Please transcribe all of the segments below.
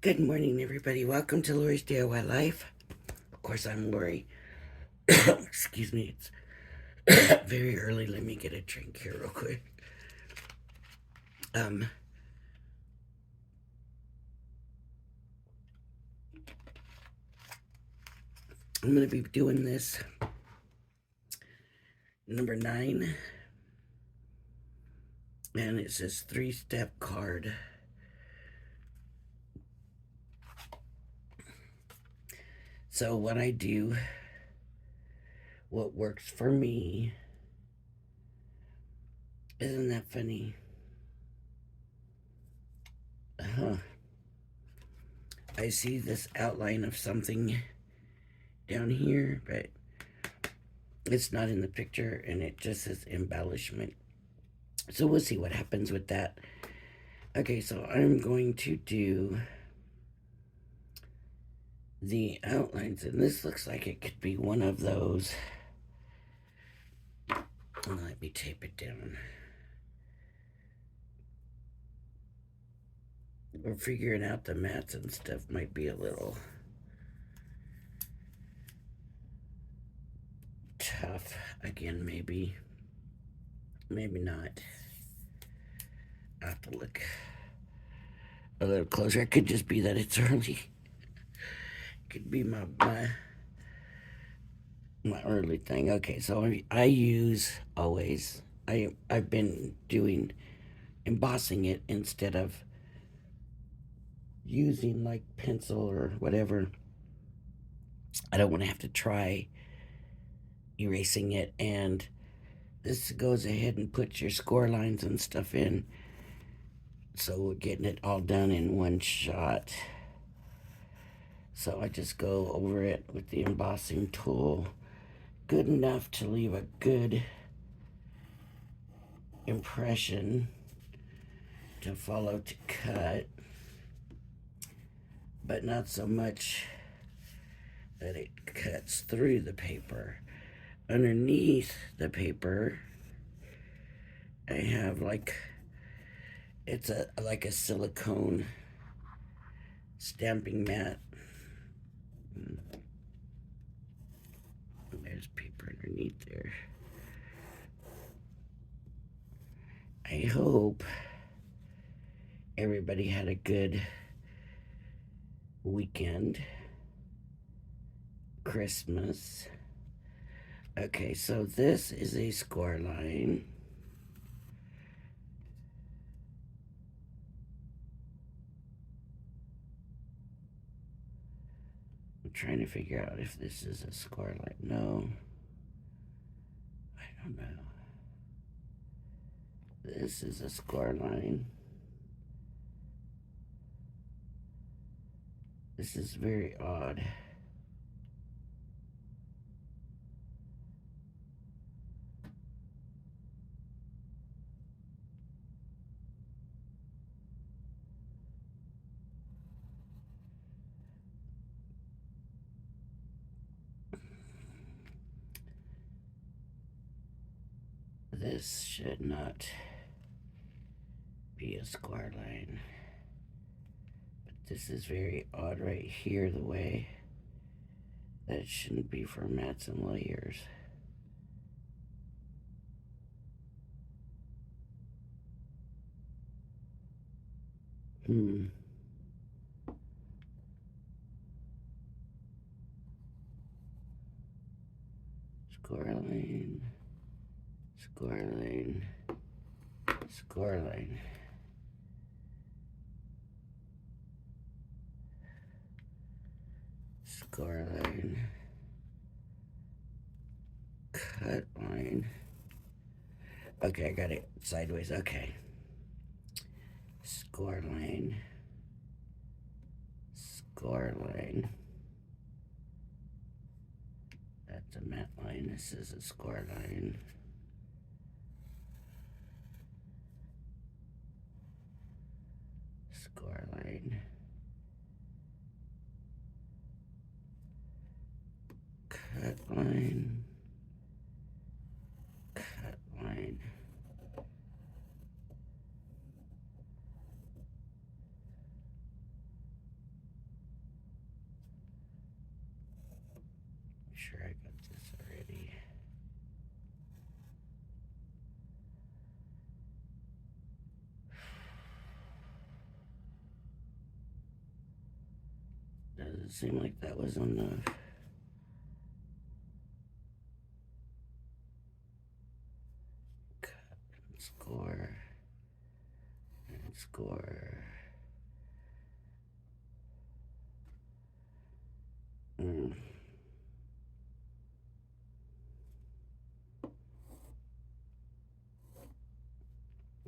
Good morning, everybody. Welcome to Lori's DIY Life. Of course, I'm Lori. Excuse me, it's very early. Let me get a drink here, real quick. Um, I'm going to be doing this number 9, and it says 3-step card. So, what I do, what works for me, isn't that funny? I see this outline of something down here, but it's not in the picture, and it just says embellishment. So we'll see what happens with that. Okay, so I'm going to do the outlines, and this looks like it could be one of those. Let me tape it down. We're figuring out the mats and stuff might be a little tough again, maybe not. I have to look a little closer. It could just be that it's early. It could be my early thing. Okay, so I use always. I've been doing embossing it instead of using like pencil or whatever. I don't want to have to try erasing it, and this goes ahead and puts your score lines and stuff in, so we're getting it all done in one shot. So I just go over it with the embossing tool, good enough to leave a good impression to follow to cut, but not so much that it cuts through the paper. Underneath the paper, I have it's like a silicone stamping mat. There's paper underneath there. I hope everybody had a good weekend. Christmas. Okay, so this is a score line. I'm trying to figure out if this is a score line. No. I don't know. This is a score line. This is very odd. This should not be a score line. But this is very odd right here, the way that shouldn't be for mats and layers. Score line. Score line. Score line. Score line. Cut line. Okay, I got it sideways. Okay. Score line. Score line. That's a mat line. This is a score line. Score line. Cut line. Cut line. Doesn't seem like that was enough. Cut and score. And score.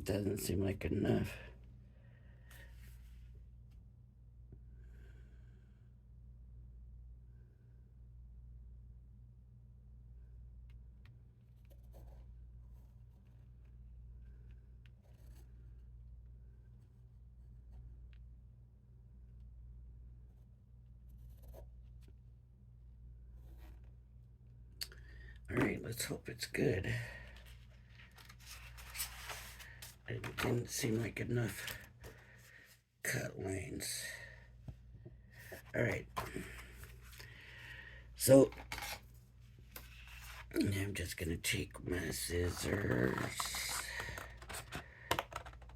Doesn't seem like enough. Alright, let's hope it's good. It didn't seem like enough cut lines. Alright. So, I'm just going to take my scissors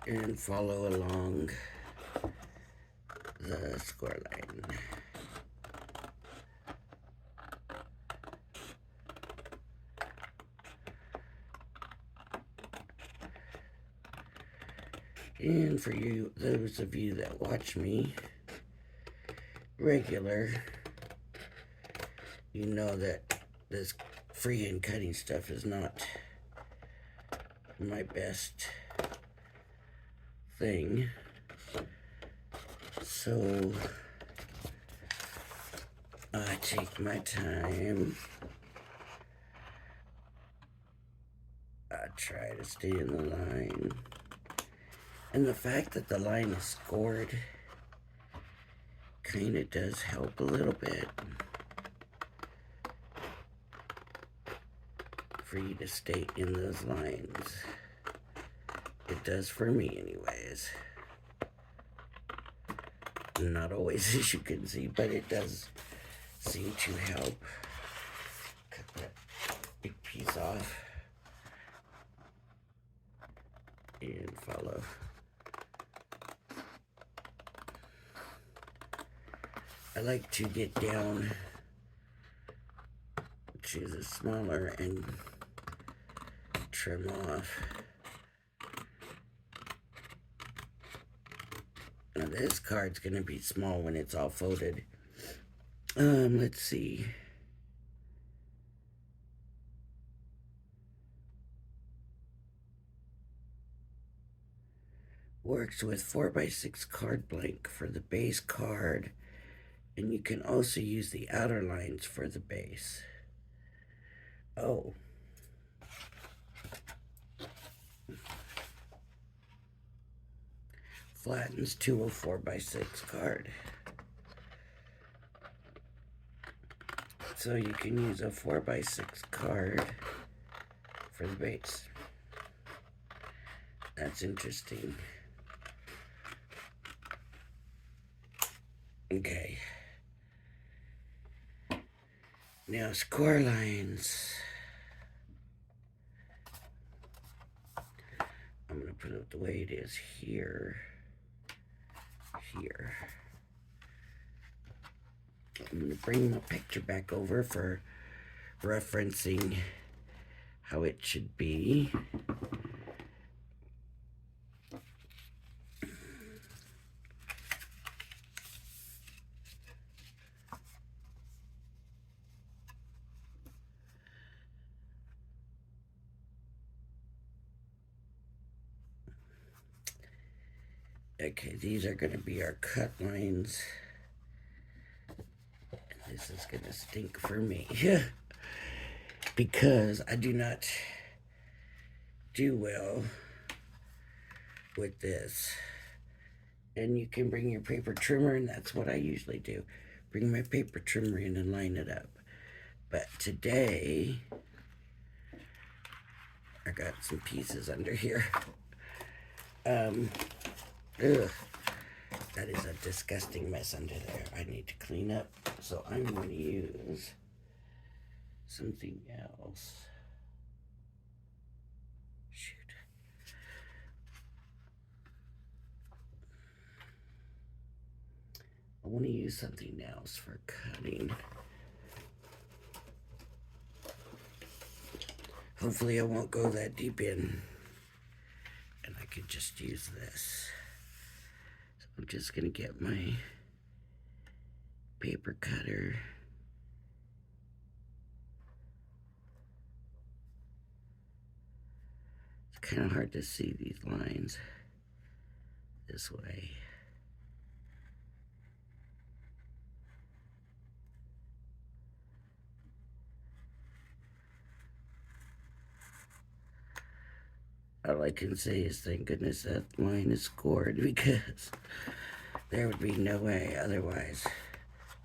and follow along the score line. And for you, those of you that watch me regular, you know that this freehand cutting stuff is not my best thing. So I take my time. I try to stay in the line. And the fact that the line is scored kind of does help a little bit for you to stay in those lines. It does for me anyways. Not always, as you can see, but it does seem to help. Cut that big piece off and follow. I like to get down to the smaller and trim off. Now this card's gonna be small when it's all folded. Let's see. Works with 4x6 card blank for the base card, and you can also use the outer lines for the base. Oh. Flattens to a 4x6 card. So you can use a 4x6 card for the base. That's interesting. Okay. Now score lines. I'm going to put it the way it is here. Here. I'm going to bring my picture back over for referencing how it should be. Okay, these are going to be our cut lines. And this is going to stink for me. Because I do not do well with this. And you can bring your paper trimmer, and that's what I usually do. Bring my paper trimmer in and line it up. But today, I got some pieces under here. Ugh, that is a disgusting mess under there. I need to clean up, so I'm going to use something else. Shoot. I want to use something else for cutting. Hopefully I won't go that deep in. And I could just use this. So I'm just going to get my paper cutter. It's kind of hard to see these lines this way. All I can say is thank goodness that line is scored, because there would be no way otherwise.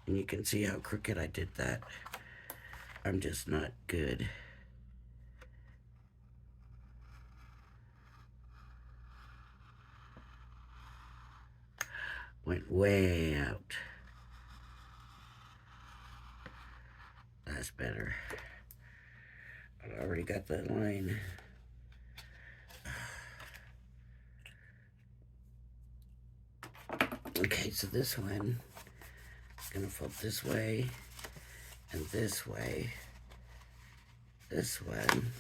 And you can see how crooked I did that. I'm just not good. Went way out. That's better. I already got that line. Okay, so this one is gonna fold this way and this way. This one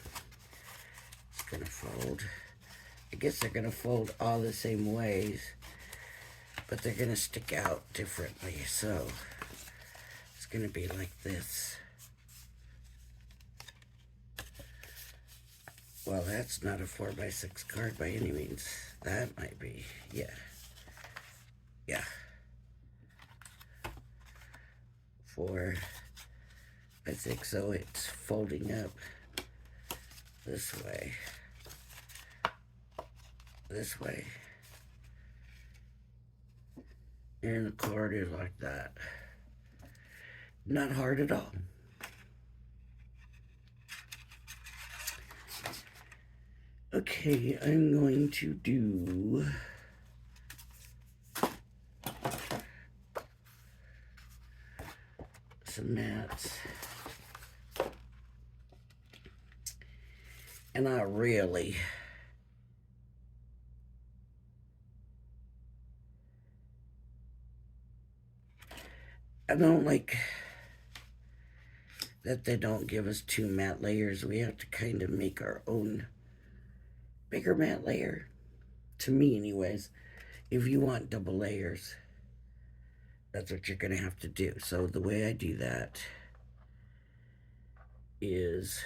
is gonna fold. I guess they're gonna fold all the same ways, but they're gonna stick out differently. So it's gonna be like this. Well, that's not a 4x6 card by any means. That might be, yeah. Yeah. 4x6, so it's folding up this way. This way. And the card is like that. Not hard at all. Okay, I'm going to do some mats. And I don't like that they don't give us 2 mat layers. We have to kind of make our own bigger mat layer. To me, anyways. If you want double layers, that's what you're going to have to do. So the way I do that is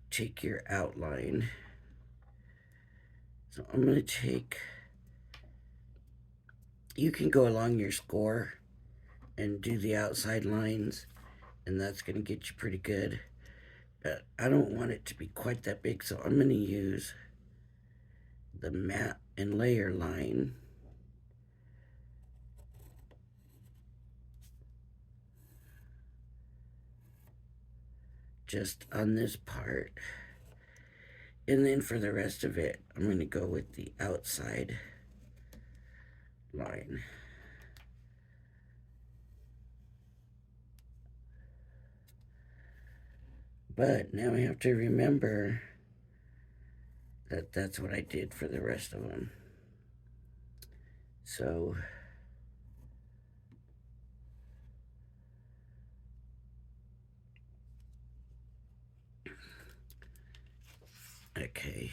take your outline. So I'm going to take, you can go along your score and do the outside lines, and that's going to get you pretty good. But I don't want it to be quite that big, so I'm going to use the mat and layer line. Just on this part. And then for the rest of it, I'm going to go with the outside line. But now I have to remember that that's what I did for the rest of them. So okay.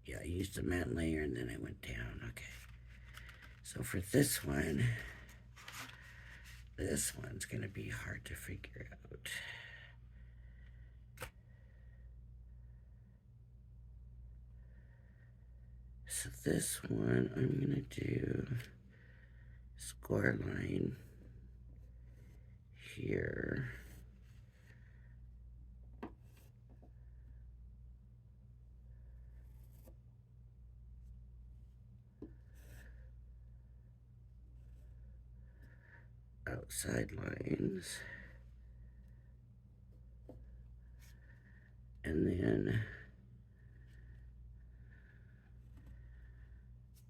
Yeah, I used a mat layer and then I went down. Okay. So for this one's going to be hard to figure out. So this one, I'm going to do score line here. Outside lines. And then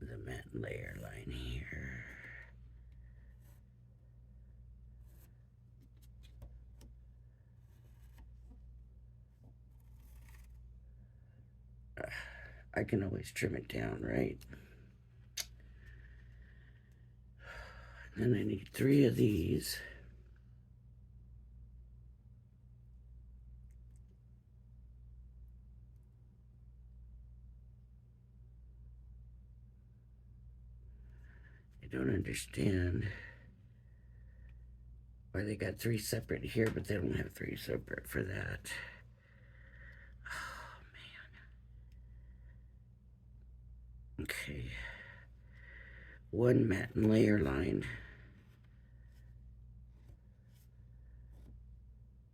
the mat layer line here. I can always trim it down, right? And I need 3 of these. I don't understand why they got 3 separate here, but they don't have 3 separate for that. Oh, man. Okay. 1 mat and layer line.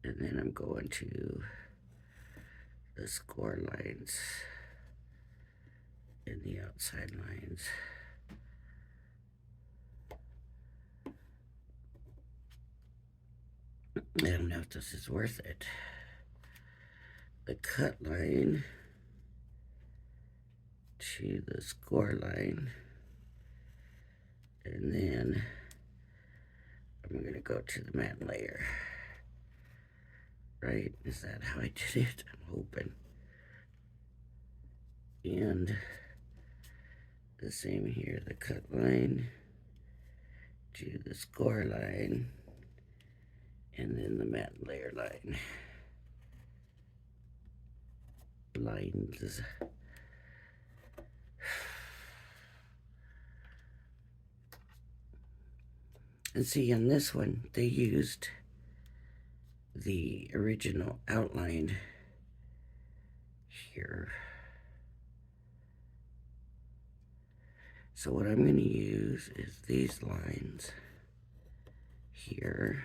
And then I'm going to the score lines and the outside lines. I don't know if this is worth it. The cut line to the score line, and then I'm going to go to the mat layer. Right? Is that how I did it? I'm hoping. And the same here, the cut line to the score line, and then the mat layer line. Lines. And see, on this one, they used the original outline here. So what I'm going to use is these lines here.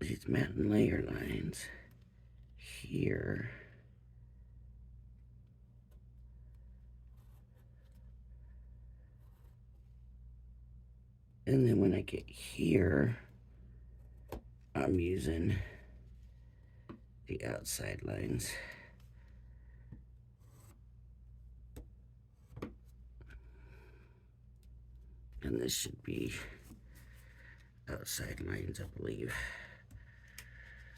These mat and layer lines here. And then when I get here, I'm using the outside lines. And this should be outside lines, I believe.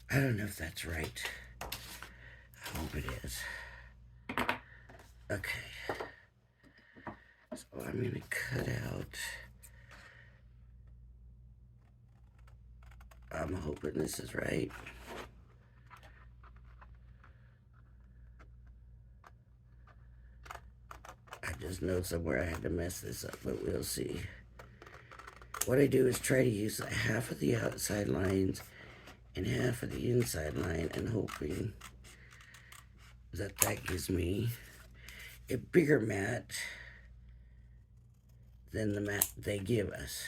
I don't know if that's right. I hope it is. Okay. So I'm going to cut out. I'm hoping this is right. I just know somewhere I had to mess this up, but we'll see. What I do is try to use half of the outside lines and half of the inside line, and hoping that that gives me a bigger mat than the mat they give us.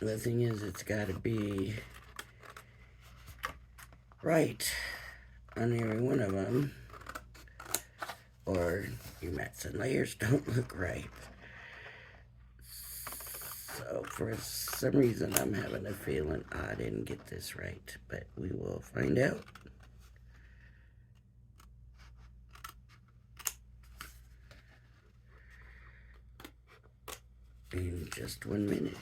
The thing is, it's got to be right on every one of them, or your mats and layers don't look right. So for some reason, I'm having a feeling I didn't get this right, but we will find out. In just 1 minute.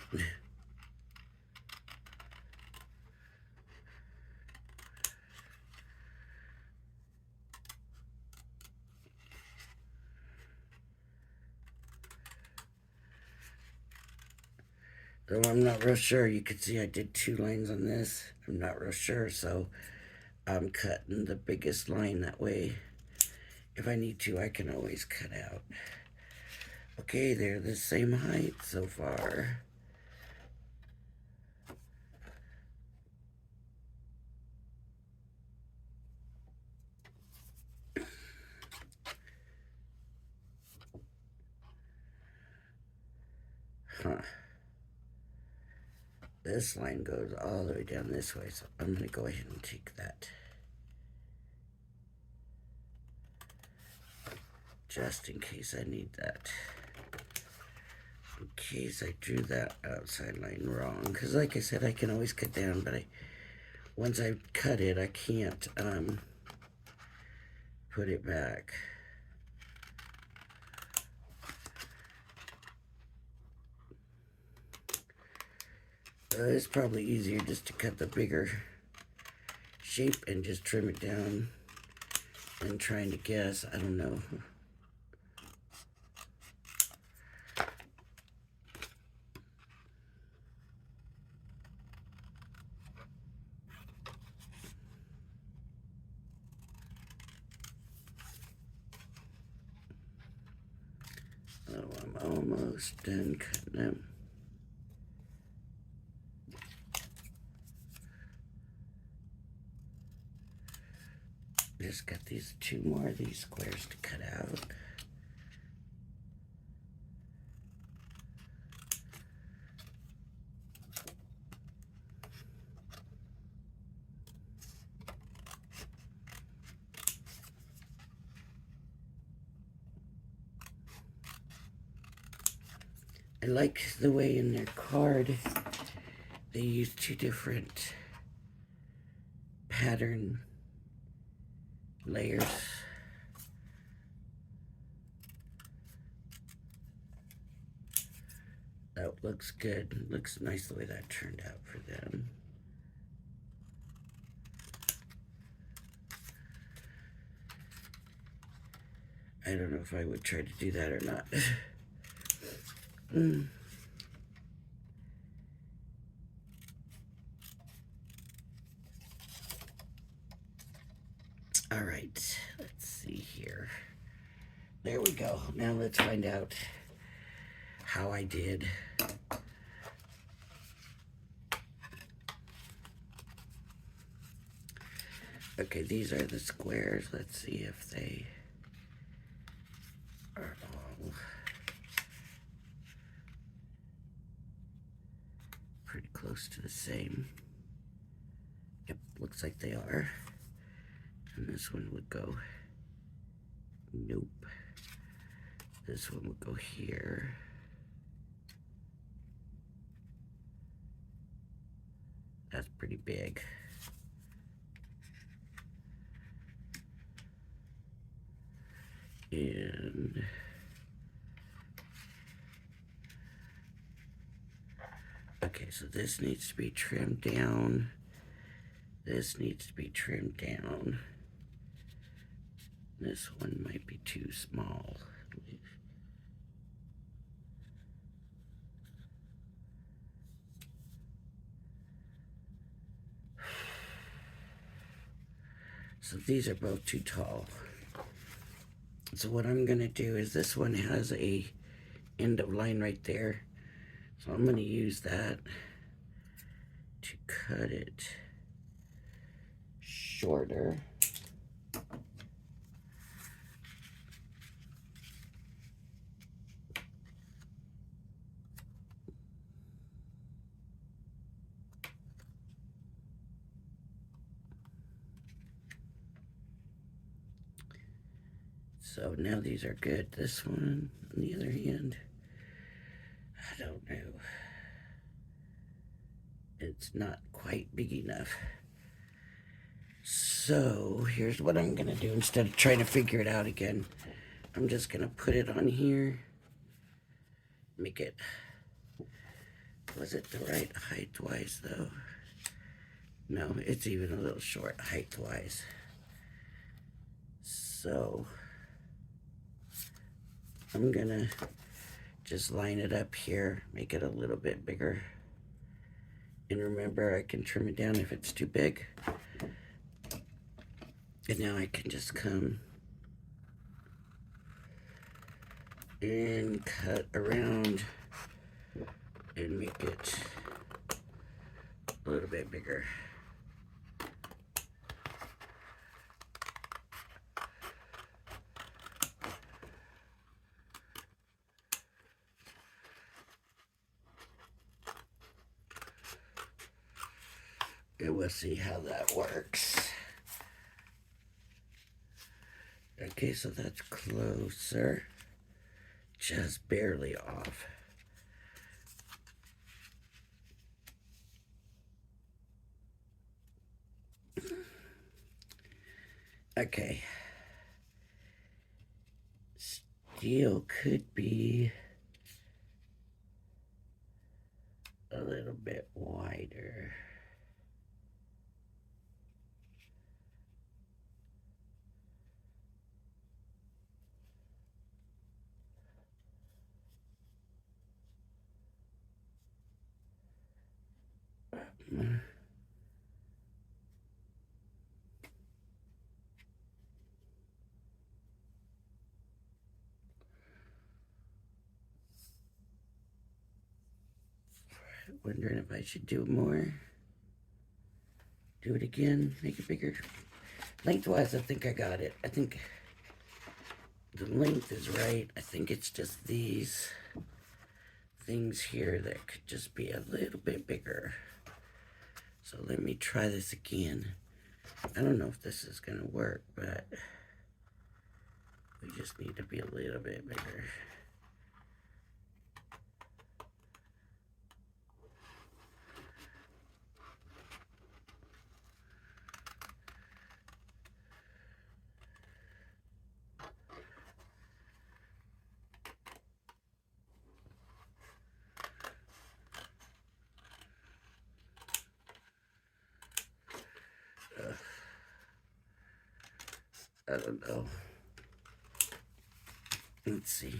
So I'm not real sure. You can see I did 2 lines on this. I'm not real sure, so I'm cutting the biggest line. That way, if I need to, I can always cut out. Okay, they're the same height so far. Huh. This line goes all the way down this way, so I'm going to go ahead and take that. just in case I need that. In case I drew that outside line wrong. Because like I said, I can always cut down, but once I cut it, I can't put it back. It's probably easier just to cut the bigger shape and just trim it down than trying to guess. I don't know. Oh, I'm almost done cutting them. Just got these 2 more of these squares to cut out. I like the way in their card they use 2 different pattern layers. That looks good. Looks nice the way that turned out for them. I don't know if I would try to do that or not. All right, let's see here. There we go. Now let's find out how I did. Okay, these are the squares. Let's see if they are all pretty close to the same. Yep, looks like they are. And this one would go, nope. This one would go here. That's pretty big. And okay, so this needs to be trimmed down. This needs to be trimmed down. This one might be too small. So these are both too tall. So what I'm gonna do is this one has a end of line right there. So I'm gonna use that to cut it shorter. So now these are good. This one, on the other hand, I don't know. It's not quite big enough. So here's what I'm gonna do. Instead of trying to figure it out again, I'm just gonna put it on here. Make it, was it the right height-wise though? No, it's even a little short height-wise. So I'm gonna just line it up here, make it a little bit bigger. And remember, I can trim it down if it's too big. And now I can just come and cut around and make it a little bit bigger. And we'll see how that works. Okay, Okay, so that's closer. Just barely off. Okay. Steel could be a little bit wider. Wondering if I should do more. Do it again, make it bigger. Lengthwise, I think I got it. I think the length is right. I think it's just these things here that could just be a little bit bigger. So let me try this again. I don't know if this is gonna work, but we just need to be a little bit bigger. I don't know. Let's see.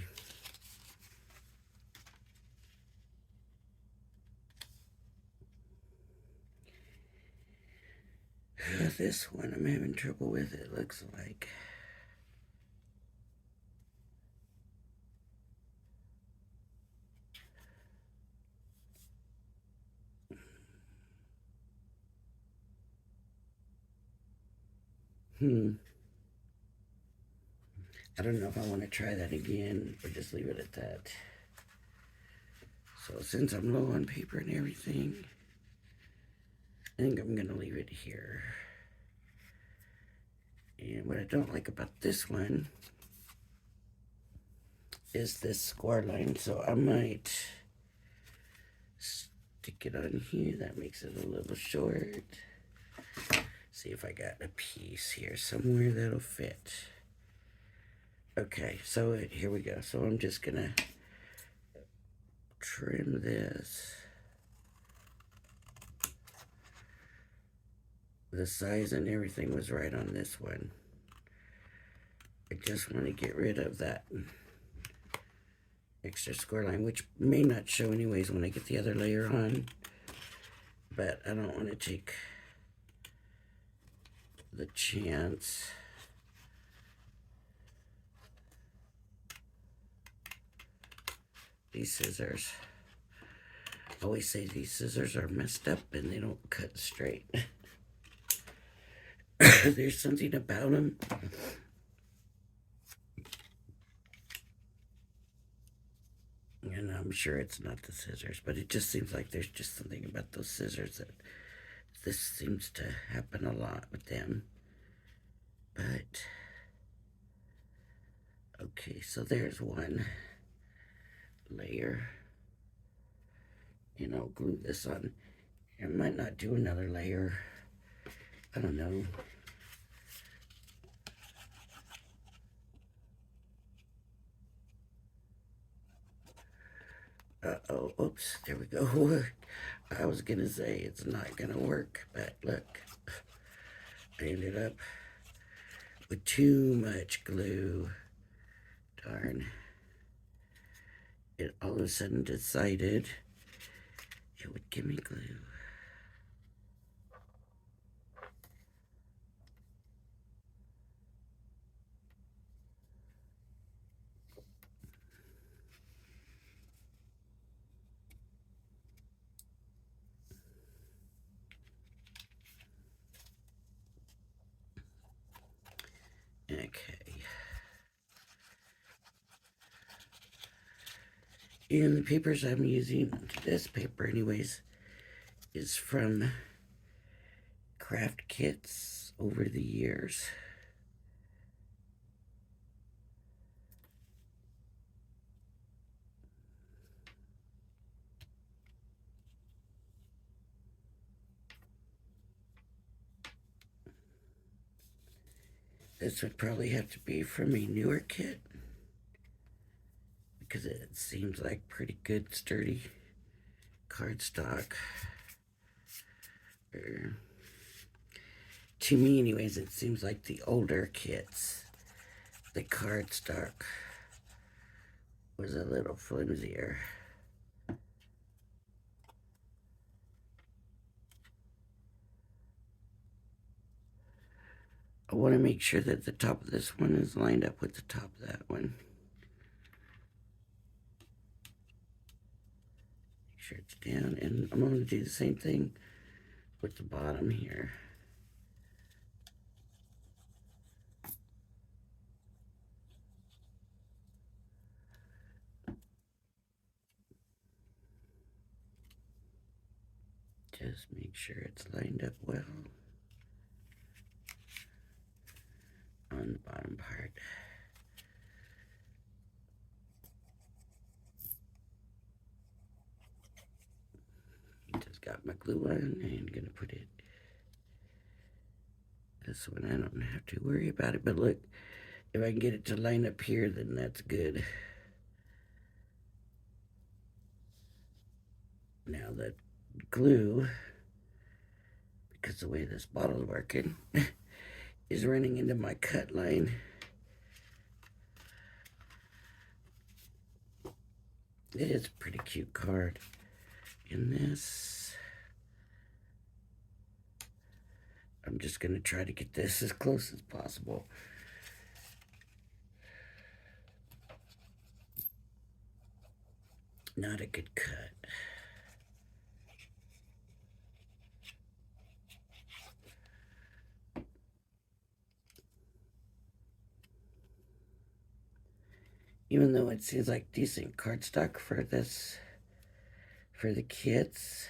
This one I'm having trouble with, it looks like. I don't know if I want to try that again or just leave it at that. So since I'm low on paper and everything, I think I'm gonna leave it here. And what I don't like about this one is this score line, so I might stick it on here. That makes it a little short. See if I got a piece here somewhere that'll fit. Okay, so here we go. So I'm just gonna trim this. The size and everything was right on this one. I just want to get rid of that extra score line, which may not show anyways when I get the other layer on, but I don't want to take the chance. These scissors, I always say these scissors are messed up and they don't cut straight. There's something about them. And I'm sure it's not the scissors, but it just seems like there's just something about those scissors that this seems to happen a lot with them. But, okay, so there's one layer. And I'll glue this on. I might not do another layer. I don't know. Uh-oh, oops, there we go. I was gonna say it's not gonna work, but look, I ended up with too much glue. Darn. It all of a sudden decided it would give me glue. Okay. And the papers I'm using, this paper anyways, is from Craft Kits over the years. This would probably have to be from a newer kit because it seems like pretty good, sturdy cardstock. To me, anyways, it seems like the older kits, the cardstock was a little flimsier. I want to make sure that the top of this one is lined up with the top of that one. Make sure it's down, and I'm going to do the same thing with the bottom here. Just make sure it's lined up well on the bottom part. Just got my glue on and gonna put it. This one I don't have to worry about it, but look, if I can get it to line up here, then that's good. Now that glue, because the way this bottle's working, is running into my cut line. It is a pretty cute card. In this, I'm just going to try to get this as close as possible. Not a good cut. Even though it seems like decent cardstock for this, for the kits,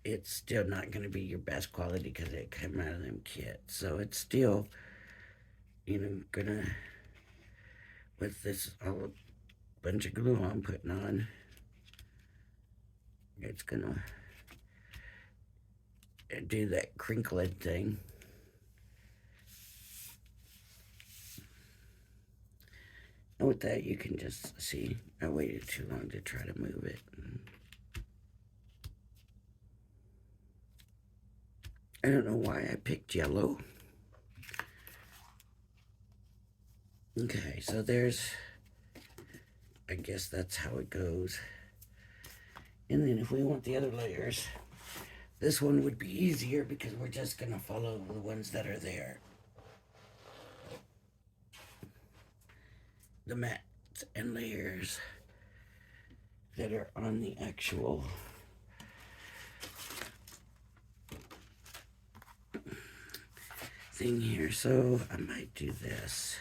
it's still not going to be your best quality because it came out of them kits. So it's still, gonna, with this whole bunch of glue I'm putting on, it's gonna do that crinkling thing. And with that, you can just see, I waited too long to try to move it. I don't know why I picked yellow. Okay, so there's, I guess that's how it goes. And then if we want the other layers, this one would be easier because we're just going to follow the ones that are there. The mats and layers that are on the actual thing here. So I might do this.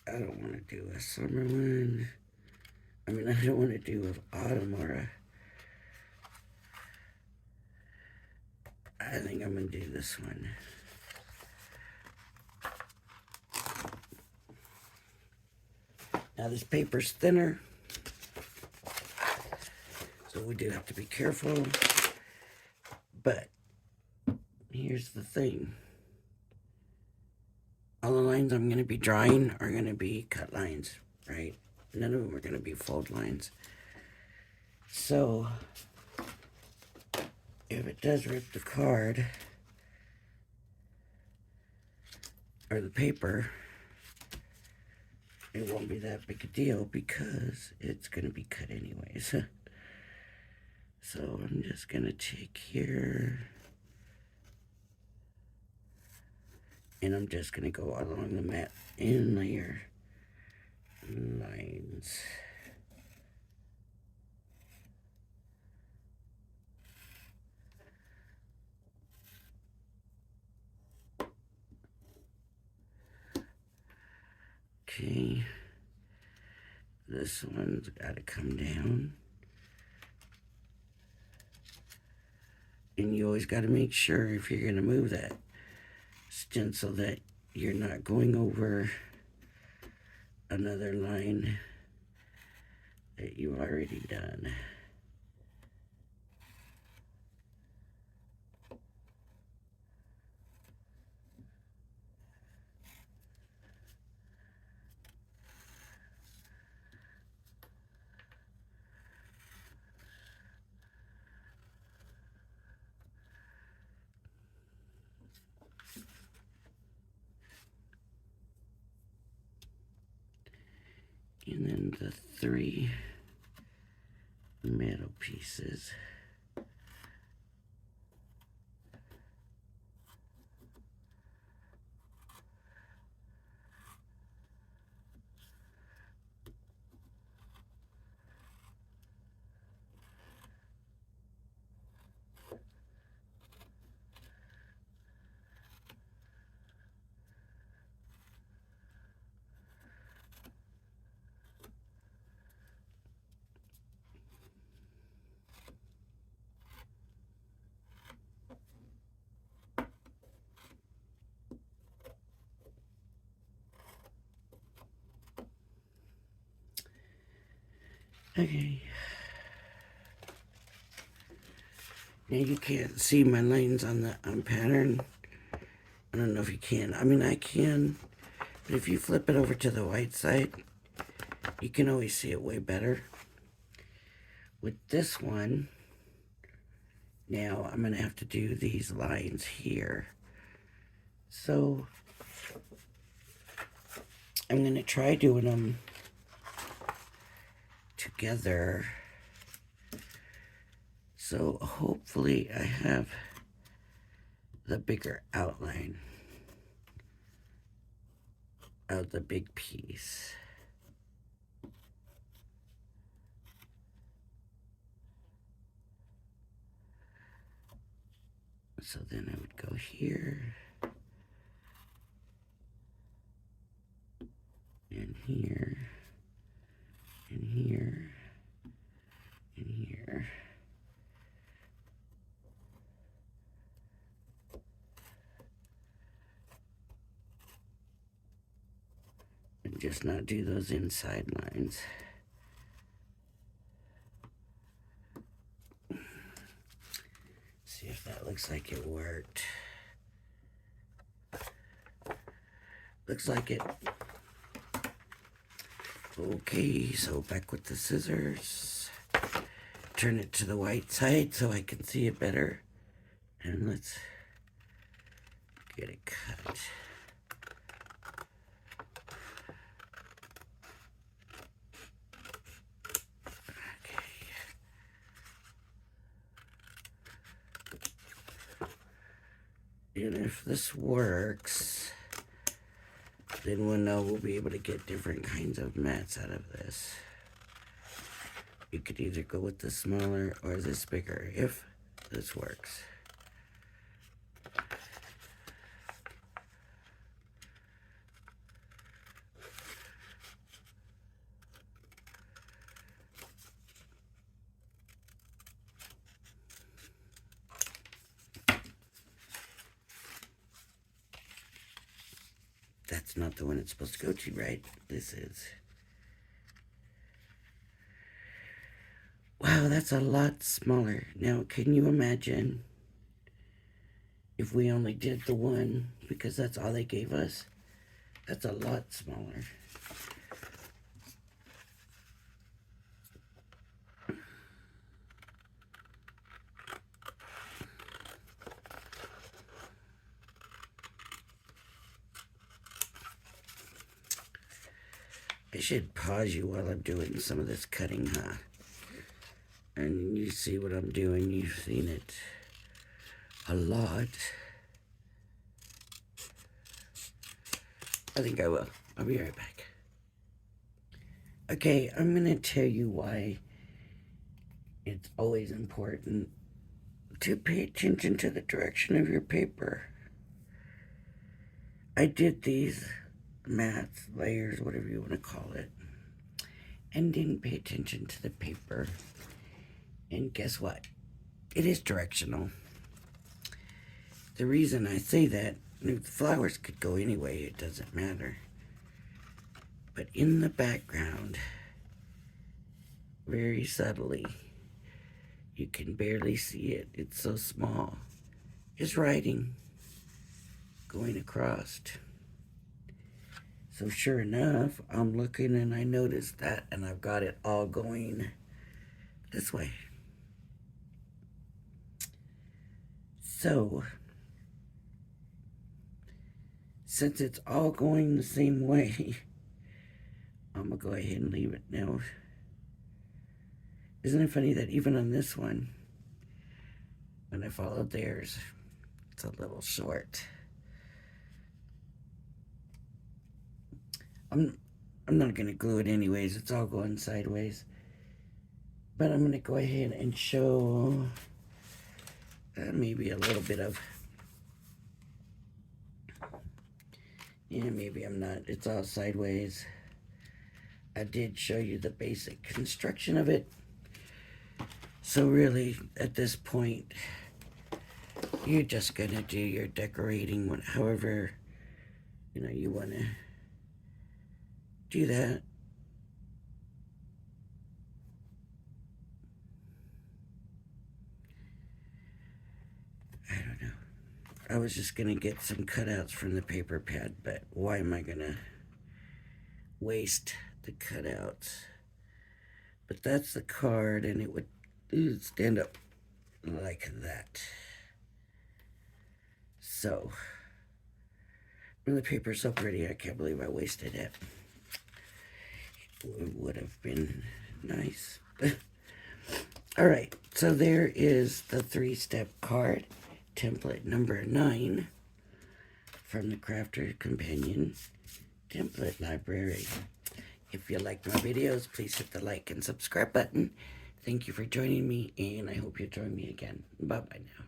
I don't want to do a summer one. I mean, I don't want to do an autumn or a... I think I'm going to do this one. Now this paper's thinner, so we do have to be careful. But here's the thing. All the lines I'm going to be drawing are going to be cut lines, right? None of them are going to be fold lines. So, if it does rip the card, or the paper, it won't be that big a deal because it's going to be cut anyways. So, I'm just going to take here, and I'm just going to go along the mat and layer lines. Okay, this one's got to come down. And you always got to make sure if you're going to move that stencil that you're not going over another line that you've already done. And then the 3 middle pieces. Okay. Now you can't see my lines on the pattern. I don't know if you can. I mean, I can. But if you flip it over to the white side, you can always see it way better. With this one, now I'm going to have to do these lines here. So I'm going to try doing them together. So hopefully I have the bigger outline of the big piece. So then I would go here and here and here and here. And just not do those inside lines. See if that looks like it worked. Looks like it. Okay, so back with the scissors. Turn it to the white side so I can see it better. And let's get it cut. And if this works, then we'll know we'll be able to get different kinds of mats out of this. You could either go with the smaller or this bigger if this works. That's not the one it's supposed to go to, right? This is. Wow, that's a lot smaller. Now, can you imagine if we only did the one because that's all they gave us? That's a lot smaller. I should pause you while I'm doing some of this cutting, huh? And you see what I'm doing. You've seen it a lot. I think I will. I'll be right back. Okay, I'm going to tell you why it's always important to pay attention to the direction of your paper. I did these mats, layers, whatever you want to call it, and didn't pay attention to the paper. And guess what? It is directional. The reason I say that, the flowers could go anyway, it doesn't matter. But in the background, very subtly, you can barely see it. It's so small. Is writing going across. So sure enough, I'm looking and I noticed that, and I've got it all going this way. So, since it's all going the same way, I'm going to go ahead and leave it now. Isn't it funny that even on this one, when I followed theirs, it's a little short. I'm not going to glue it anyways. It's all going sideways. But I'm going to go ahead and show maybe a little bit of... Yeah, maybe I'm not. It's all sideways. I did show you the basic construction of it. So really, at this point, you're just going to do your decorating however, you want to do that. I don't know. I was just going to get some cutouts from the paper pad, but why am I going to waste the cutouts? But that's the card, and it would stand up like that. So, the paper's so pretty, I can't believe I wasted it. It would have been nice. All right, so there is the 3-step card, template number 9 from the Crafter Companion Template Library. If you like my videos, please hit the like and subscribe button. Thank you for joining me, and I hope you join me again. Bye-bye now.